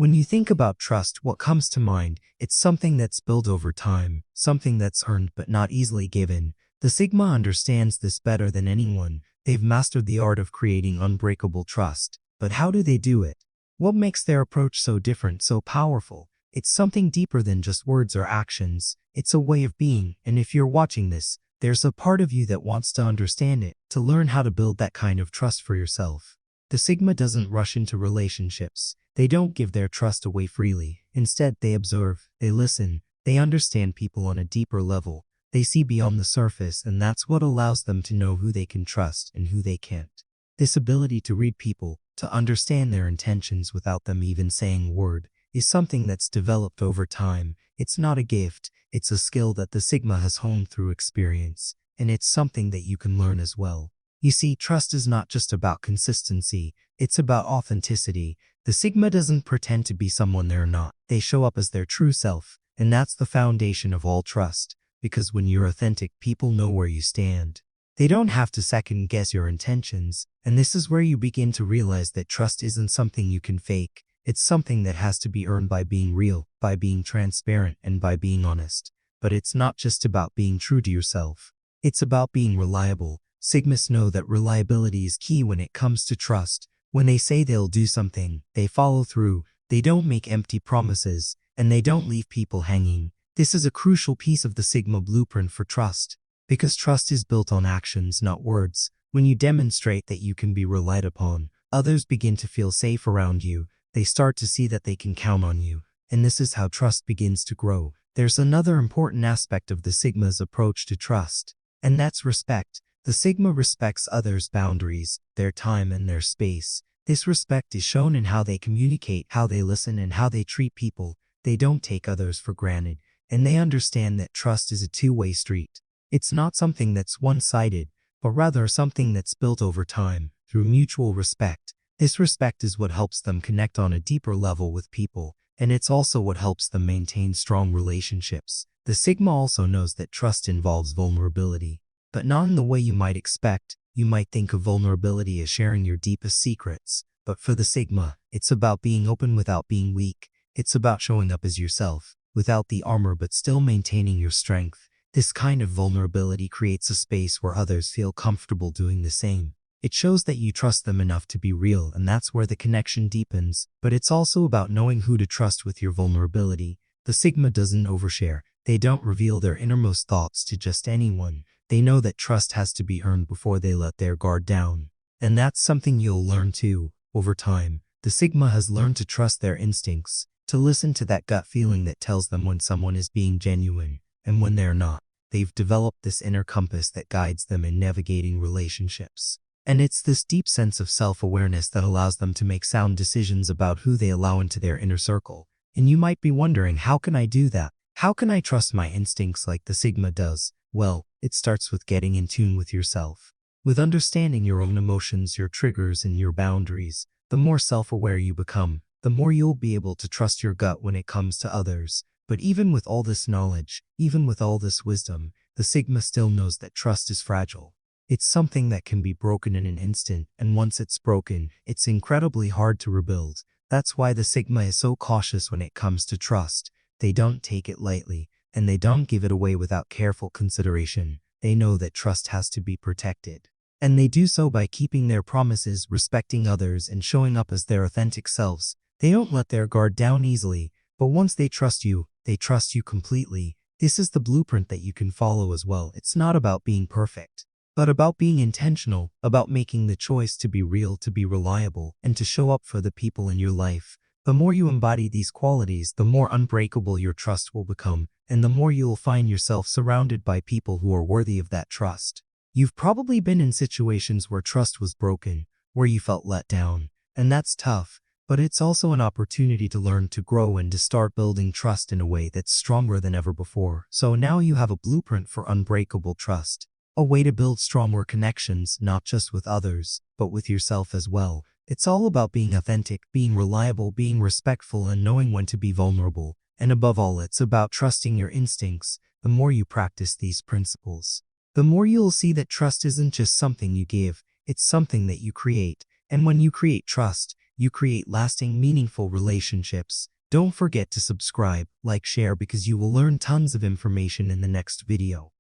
When you think about trust, what comes to mind? It's something that's built over time, something that's earned but not easily given. The Sigma understands this better than anyone. They've mastered the art of creating unbreakable trust. But how do they do it? What makes their approach so different, so powerful? It's something deeper than just words or actions. It's a way of being, and if you're watching this, there's a part of you that wants to understand it, to learn how to build that kind of trust for yourself. The Sigma doesn't rush into relationships. They don't give their trust away freely. Instead, they observe, they listen, they understand people on a deeper level. They see beyond the surface, and that's what allows them to know who they can trust and who they can't. This ability to read people, to understand their intentions without them even saying a word, is something that's developed over time. It's not a gift, it's a skill that the Sigma has honed through experience, and it's something that you can learn as well. You see, trust is not just about consistency, it's about authenticity. The Sigma doesn't pretend to be someone they're not. They show up as their true self, and that's the foundation of all trust, because when you're authentic, people know where you stand. They don't have to second-guess your intentions, and this is where you begin to realize that trust isn't something you can fake. It's something that has to be earned by being real, by being transparent, and by being honest. But it's not just about being true to yourself. It's about being reliable. Sigmas know that reliability is key when it comes to trust. When they say they'll do something, they follow through. They don't make empty promises, and they don't leave people hanging. This is a crucial piece of the Sigma blueprint for trust, because trust is built on actions, not words. When you demonstrate that you can be relied upon, others begin to feel safe around you. They start to see that they can count on you, and this is how trust begins to grow. There's another important aspect of the Sigma's approach to trust, and that's respect. The Sigma respects others' boundaries, their time and their space. This respect is shown in how they communicate, how they listen, and how they treat people. They don't take others for granted, and they understand that trust is a two-way street. It's not something that's one-sided, but rather something that's built over time, through mutual respect. This respect is what helps them connect on a deeper level with people, and it's also what helps them maintain strong relationships. The Sigma also knows that trust involves vulnerability, but not in the way you might expect. You might think of vulnerability as sharing your deepest secrets, but for the Sigma, it's about being open without being weak. It's about showing up as yourself, without the armor but still maintaining your strength. This kind of vulnerability creates a space where others feel comfortable doing the same. It shows that you trust them enough to be real, and that's where the connection deepens. But it's also about knowing who to trust with your vulnerability. The Sigma doesn't overshare. They don't reveal their innermost thoughts to just anyone. They know that trust has to be earned before they let their guard down. And that's something you'll learn too, over time. The Sigma has learned to trust their instincts, to listen to that gut feeling that tells them when someone is being genuine, and when they're not. They've developed this inner compass that guides them in navigating relationships. And it's this deep sense of self-awareness that allows them to make sound decisions about who they allow into their inner circle. And you might be wondering, how can I do that? How can I trust my instincts like the Sigma does? Well, it starts with getting in tune with yourself. With understanding your own emotions, your triggers, and your boundaries. The more self-aware you become, the more you'll be able to trust your gut when it comes to others. But even with all this knowledge, even with all this wisdom, the Sigma still knows that trust is fragile. It's something that can be broken in an instant, and once it's broken, it's incredibly hard to rebuild. That's why the Sigma is so cautious when it comes to trust. They don't take it lightly, and they don't give it away without careful consideration. They know that trust has to be protected. And they do so by keeping their promises, respecting others, and showing up as their authentic selves. They don't let their guard down easily, but once they trust you completely. This is the blueprint that you can follow as well. It's not about being perfect, but about being intentional, about making the choice to be real, to be reliable, and to show up for the people in your life. The more you embody these qualities, the more unbreakable your trust will become, and the more you will find yourself surrounded by people who are worthy of that trust. You've probably been in situations where trust was broken, where you felt let down, and that's tough, but it's also an opportunity to learn, to grow, and to start building trust in a way that's stronger than ever before. So now you have a blueprint for unbreakable trust, a way to build stronger connections, not just with others, but with yourself as well. It's all about being authentic, being reliable, being respectful, and knowing when to be vulnerable. And above all, it's about trusting your instincts. The more you practice these principles, the more you'll see that trust isn't just something you give, it's something that you create. And when you create trust, you create lasting, meaningful relationships. Don't forget to subscribe, like, share because you will learn tons of information in the next video.